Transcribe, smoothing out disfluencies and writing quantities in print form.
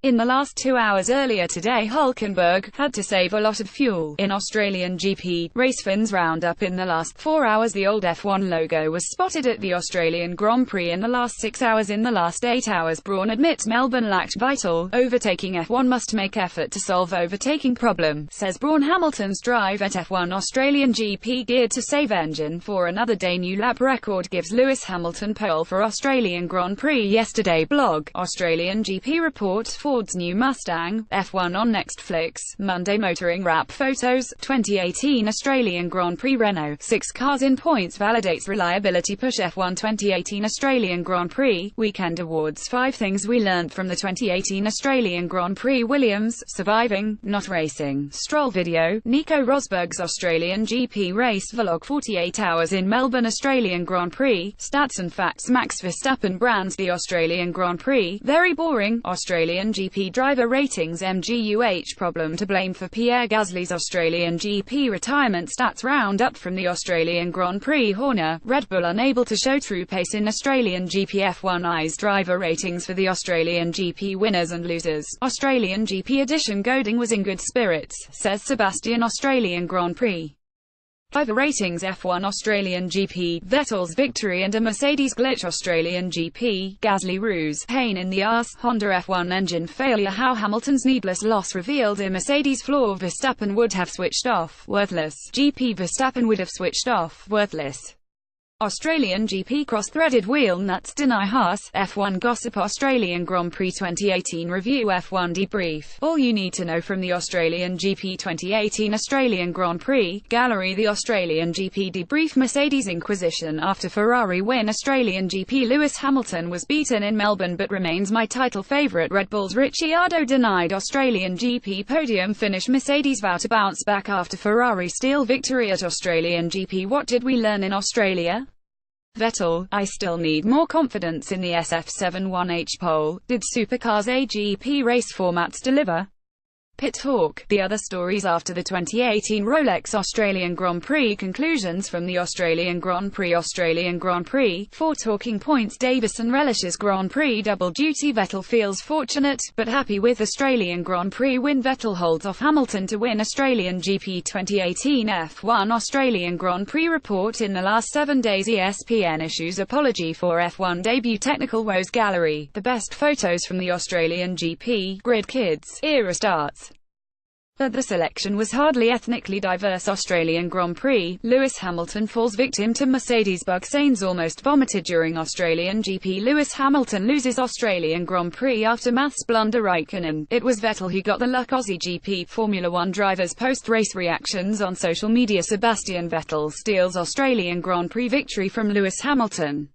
In the last 2 hours earlier today, Hulkenberg had to save a lot of fuel. In Australian GP, RaceFans Round-up in the last 4 hours, the old F1 logo was spotted at the Australian Grand Prix in the last 6 hours. In the last 8 hours, Brawn admits Melbourne lacked vital, overtaking. F1 must make effort to solve overtaking problem, says Brawn. Hamilton's drive at F1 Australian GP geared to save engine for another day. New lap record gives Lewis Hamilton pole for Australian Grand Prix yesterday. Blog, Australian GP report, Ford's new Mustang, F1 on Netflix, Monday. Motoring wrap photos, 2018 Australian Grand Prix. Renault, 6 cars in points validates reliability push. F1 2018 Australian Grand Prix, weekend awards. 5 things we learned from the 2018 Australian Grand Prix. Williams, surviving, not racing. Stroll video, Nico Rosberg's Australian GP race vlog. 48 hours in Melbourne Australian Grand Prix, stats and facts. Max Verstappen brands the Australian Grand Prix very boring. Australian GP driver ratings. MGUH problem to blame for Pierre Gasly's Australian GP retirement. Stats roundup from the Australian Grand Prix. Horner, Red Bull unable to show true pace in Australian GP. F1 eyes driver ratings for the Australian GP winners and losers. Australian GP edition. Goding was in good spirits, says Sebastian. Australian Grand Prix driver ratings. F1 Australian GP, Vettel's victory and a Mercedes glitch. Australian GP, Gasly ruse, pain in the arse, Honda F1 engine failure. How Hamilton's needless loss revealed a Mercedes flaw. Verstappen would have switched off, worthless. GP Verstappen would have switched off, worthless. Australian GP cross-threaded wheel nuts deny Haas. F1 gossip. Australian Grand Prix 2018 review. F1 debrief. All you need to know from the Australian GP 2018 Australian Grand Prix gallery. The Australian GP debrief. Mercedes inquisition after Ferrari win. Australian GP. Lewis Hamilton was beaten in Melbourne but remains my title favourite. Red Bull's Ricciardo denied Australian GP podium finish. Mercedes vow to bounce back after Ferrari steel victory at Australian GP. What did we learn in Australia? Vettel, I still need more confidence in the SF71H pole. Did Supercars AGP race formats deliver? Pit Talk. The other stories after the 2018 Rolex Australian Grand Prix. Conclusions from the Australian Grand Prix. Australian Grand Prix, 4 talking points. Davison relishes Grand Prix double duty. Vettel feels fortunate, but happy with Australian Grand Prix win. Vettel holds off Hamilton to win Australian GP 2018. F1 Australian Grand Prix report. In the last 7 days, ESPN issues apology for F1 debut. Technical woes gallery. The best photos from the Australian GP. Grid Kids. Era starts. But the selection was hardly ethnically diverse. Australian Grand Prix, Lewis Hamilton falls victim to Mercedes bug. Sainz almost vomited during Australian GP. Lewis Hamilton loses Australian Grand Prix after maths blunder. Raikkonen, it was Vettel who got the luck. Aussie GP Formula One drivers post-race reactions on social media. Sebastian Vettel steals Australian Grand Prix victory from Lewis Hamilton.